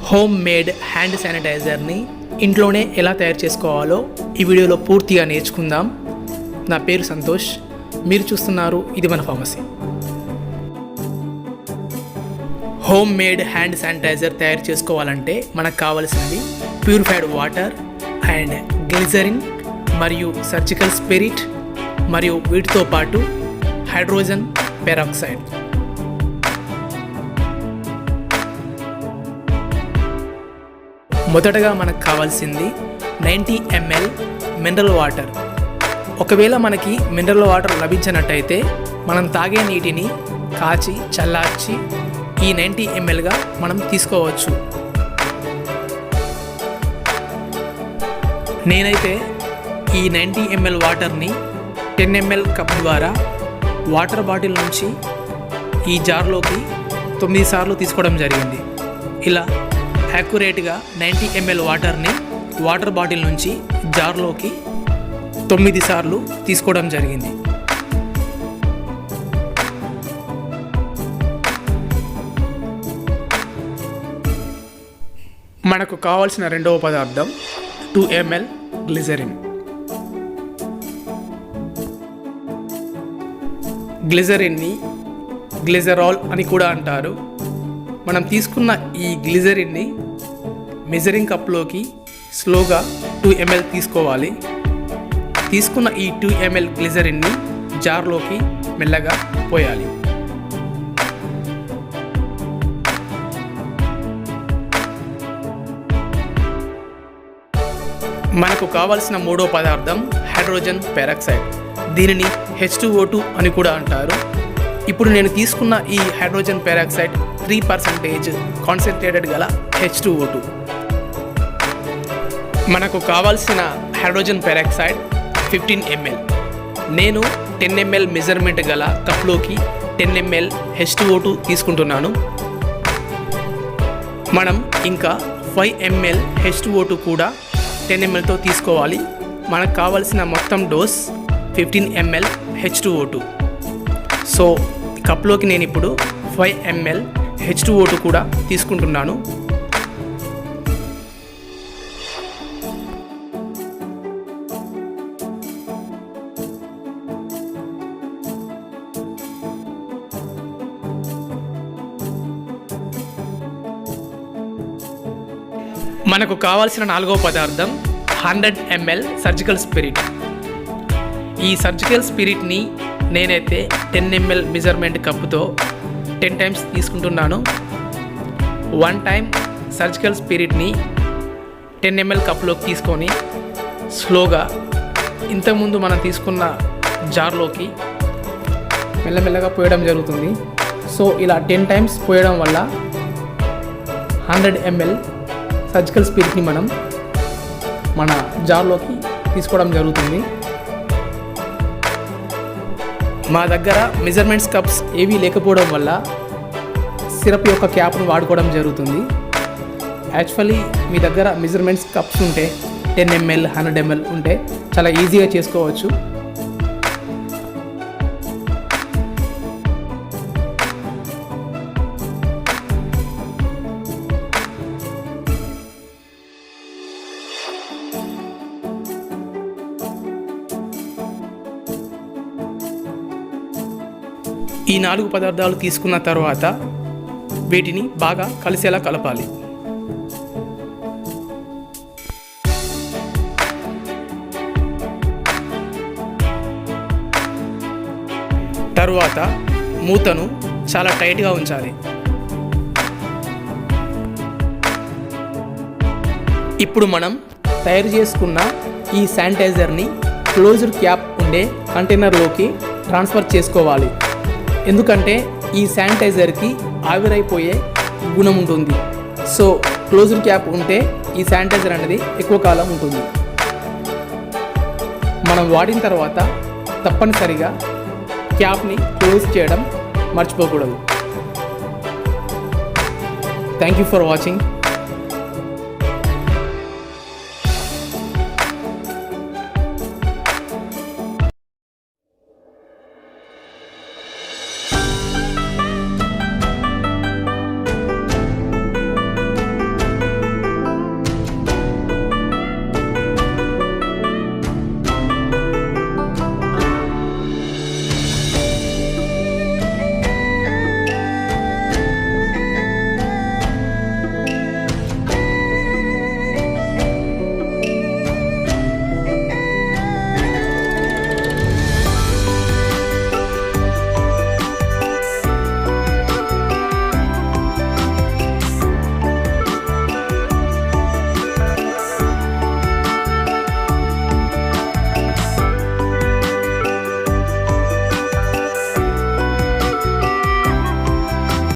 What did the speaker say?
Home made hand శానిటైజర్ని ఇంట్లోనే ఎలా తయారు చేసుకోవాలో ఈ వీడియోలో పూర్తిగా నేర్చుకుందాం. నా పేరు సంతోష్, మీరు చూస్తున్నారు ఇది మన pharmacy. Home made hand sanitiser తయారు చేసుకోవాలంటే మనకు కావాల్సింది ప్యూరిఫైడ్ వాటర్ అండ్ గ్లిజరిన్ మరియు సర్జికల్ స్పిరిట్ మరియు వీటితో పాటు హైడ్రోజన్ పెరాక్సైడ్. మొదటగా మనకు కావాల్సింది 90 ml మినరల్ వాటర్. ఒకవేళ మనకి మినరల్ వాటర్ లభించినట్టయితే మనం తాగే నీటిని కాచి చల్లార్చి ఈ 90 mlగా మనం తీసుకోవచ్చు. నేనైతే ఈ 90 ml వాటర్ని 10 ml కప్ ద్వారా వాటర్ బాటిల్ నుంచి ఈ జార్లోకి 9 సార్లు తీసుకోవడం జరిగింది. ఇలా యాక్యురేట్గా 90 ml వాటర్ని వాటర్ బాటిల్ నుంచి జార్లోకి 9 సార్లు తీసుకోవడం జరిగింది. మనకు కావాల్సిన రెండవ పదార్థం 2 ml గ్లిజరిన్. గ్లిజరిన్ని గ్లిజరాల్ అని కూడా అంటారు. మనం తీసుకున్న ఈ గ్లిజరిన్ని మెజరింగ్ కప్లోకి స్లోగా 2 ml తీసుకోవాలి. తీసుకున్న ఈ 2 ml గ్లిజరిన్ని జార్లోకి మెల్లగా పోయాలి. మనకు కావలసిన మూడో పదార్థం హైడ్రోజన్ పెరాక్సైడ్. దీనిని H2O2 అని కూడా అంటారు. ఇప్పుడు నేను తీసుకున్న ఈ హైడ్రోజన్ పెరాక్సైడ్ 3% కాన్సన్ట్రేటెడ్ గల H2O2. మనకు కావాల్సిన హైడ్రోజన్ పెరాక్సైడ్ 15 ml. నేను 10 ml మెజర్మెంట్ గల కప్లోకి 10 ml H2O2 తీసుకుంటున్నాను. మనం ఇంకా 5 ml H2O2 కూడా 10 mlతో తీసుకోవాలి. మనకు కావాల్సిన మొత్తం డోస్ 15 ml H2O2. సో కప్లోకి నేను ఇప్పుడు 5 ml H2O2 కూడా తీసుకుంటున్నాను. మనకు కావాల్సిన నాలుగవ పదార్థం 100 ml సర్జికల్ స్పిరిట్. ఈ సర్జికల్ స్పిరిట్ని నేనైతే 10 ml మెజర్మెంట్ కప్పుతో 10 టైమ్స్ తీసుకుంటున్నాను. 1 టైం సర్జికల్ స్పిరిట్ని 10 ml కప్లోకి తీసుకొని స్లోగా ఇంతకుముందు మనం తీసుకున్న జార్లోకి మెల్లమెల్లగా పోయడం జరుగుతుంది. సో ఇలా 10 టైమ్స్ పోయడం వల్ల 100 ml సర్జికల్ స్పిరిట్ని మనం మన జార్లోకి తీసుకోవడం జరుగుతుంది. మా దగ్గర మెజర్మెంట్స్ కప్స్ ఏవీ లేకపోవడం వల్ల సిరప్ యొక్క క్యాప్ను వాడుకోవడం జరుగుతుంది. యాక్చువల్లీ మీ దగ్గర మెజర్మెంట్స్ కప్స్ ఉంటే 10 ml 100 ml ఉంటే చాలా ఈజీగా చేసుకోవచ్చు. ఈ 4 పదార్థాలు తీసుకున్న తర్వాత వీటిని బాగా కలిసేలా కలపాలి. తరువాత మూతను చాలా టైట్గా ఉంచాలి. ఇప్పుడు మనం తయారు చేసుకున్న ఈ శానిటైజర్ని క్లోజ్డ్ క్యాప్ ఉండే కంటైనర్లోకి ట్రాన్స్ఫర్ చేసుకోవాలి. ఎందుకంటే ఈ శానిటైజర్కి ఆవిరైపోయే గుణం ఉంటుంది. సో క్లోజ్డ్ క్యాప్ ఉంటే ఈ శానిటైజర్ అనేది ఎక్కువ కాలం ఉంటుంది. మనం వాడిన తర్వాత తప్పనిసరిగా క్యాప్ని క్లోజ్ చేయడం మర్చిపోకూడదు. Thank you for watching.